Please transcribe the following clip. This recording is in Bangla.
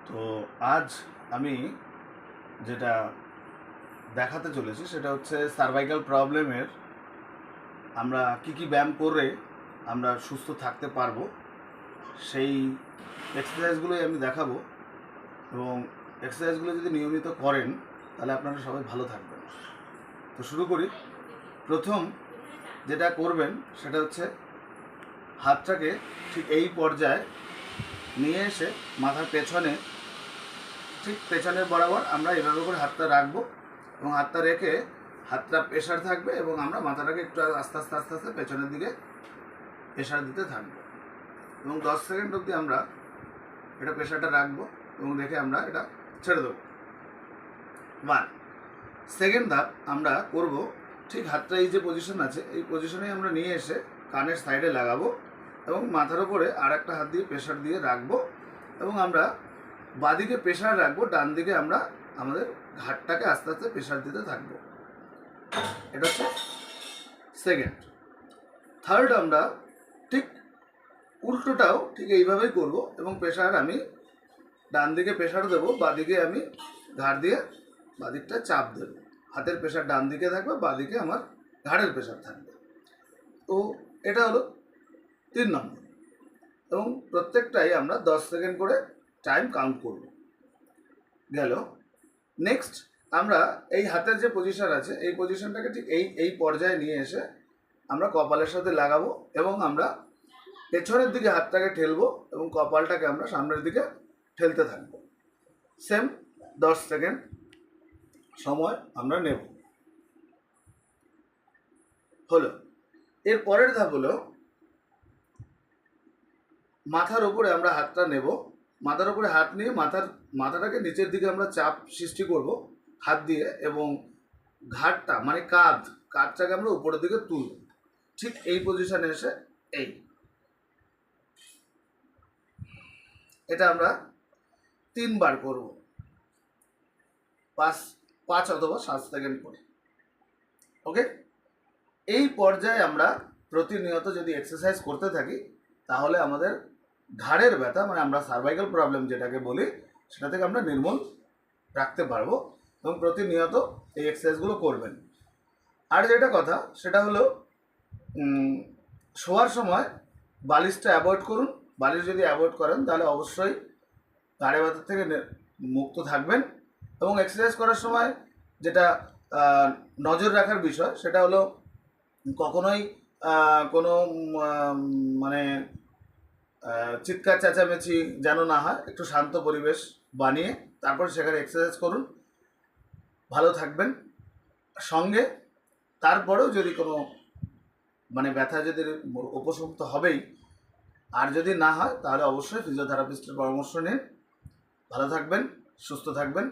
তো আজ আমি যেটা দেখাতে চলেছি সেটা হচ্ছে সার্ভাইকাল প্রবলেমের আমরা কি ব্যায়াম করে আমরা সুস্থ থাকতে পারবো সেই এক্সারসাইজগুলোই আমি দেখাবো। এবং এক্সারসাইজগুলো যদি নিয়মিত করেন তাহলে আপনারা সবাই ভালো থাকবেন। তো শুরু করি। প্রথম যেটা করবেন সেটা হচ্ছে হাতটাকে ঠিক এই পর্যায়ে নিয়ে এসে মাথার পেছনে, ঠিক পেছনের বরাবর আমরা এভাবে করে হাতটা রাখবো এবং হাতটা রেখে হাতটা প্রেশার থাকবে এবং আমরা মাথাটাকে একটু আস্তে আস্তে আস্তে আস্তে পেছনের দিকে প্রেশার দিতে থাকবো এবং 10 সেকেন্ড অবধি আমরা এটা প্রেশারটা রাখবো এবং রেখে আমরা এটা ছেড়ে দেবো। 1 সেকেন্ড ধাপ আমরা করব, ঠিক হাতটা এই যে পজিশন আছে এই পজিশনেই আমরা নিয়ে এসে কানের সাইডে লাগাবো এবং মাথার উপরে আর একটা হাত দিয়ে প্রেশার দিয়ে রাখবো এবং আমরা বাঁদিকে প্রেশার রাখবো, ডান দিকে আমরা আমাদের ঘাটটাকে আস্তে আস্তে প্রেশার দিতে থাকবো। এটা হচ্ছে সেকেন্ড। থার্ড আমরা ঠিক উল্টোটাও ঠিক এইভাবেই করব এবং প্রেশার আমি ডান দিকে প্রেশার দেবো, বাঁদিকে আমি ঘাড় দিয়ে বাঁদিকটা চাপ দেবো। হাতের প্রেশার ডান দিকে থাকবে, বাঁদিকে আমার ঘাড়ের প্রেশার থাকবে। তো এটা হলো 3 নম্বর এবং প্রত্যেকটাই আমরা 10 সেকেন্ড করে টাইম কাউন্ট করব। গেল। নেক্সট আমরা এই হাতের যে পজিশন আছে এই পজিশনটাকে ঠিক এই পর্যায়ে নিয়ে এসে আমরা কপালের সাথে লাগাবো এবং আমরা পেছনের দিকে হাতটাকে ঠেলবো এবং কপালটাকে আমরা সামনের দিকে ঠেলতে থাকবো। সেম 10 সেকেন্ড সময় আমরা নেব। হলো। এর পরের ধাপ হলো মাথার উপরে আমরা হাতটা নেব। মাথার উপরে হাত নিয়ে মাথাটাকে নিচের দিকে আমরা চাপ সৃষ্টি করব হাত দিয়ে এবং ঘাড়টা মানে কাঁধটাকে আমরা উপরের দিকে তুলব। ঠিক এই পজিশনে এসে এটা আমরা 3 বার করব, 5 অথবা 7 সেকেন্ড করে। ওকে, এই পর্যায়ে আমরা প্রতিনিয়ত যদি এক্সারসাইজ করতে থাকি তাহলে আমাদের ঘাড়ের ব্যথা মানে আমরা সার্ভাইকাল প্রবলেম যেটাকে বলি সেটা থেকে আমরা নির্মূল রাখতে পারবো এবং প্রতিনিয়ত এই এক্সারসাইজগুলো করবেন। আর যেটা কথা সেটা হলো শোয়ার সময় বালিশটা অ্যাভয়েড করুন। বালিশ যদি অ্যাভয়েড করেন তাহলে অবশ্যই ঘাড়ে ব্যথা থেকে মুক্ত থাকবেন। এবং এক্সারসাইজ করার সময় যেটা নজর রাখার বিষয় সেটা হলো কখনোই কোনো মানে চিৎকার চেঁচামেচি যেন না হয়, একটু শান্ত পরিবেশ বানিয়ে তারপর সেখানে এক্সারসাইজ করুন, ভালো থাকবেন। সঙ্গে তারপরেও যদি কোনো মানে ব্যথা যদি উপশম তো হবেই, আর যদি না হয় তাহলে অবশ্যই ফিজিওথেরাপিস্টের পরামর্শ নিন। ভালো থাকবেন, সুস্থ থাকবেন।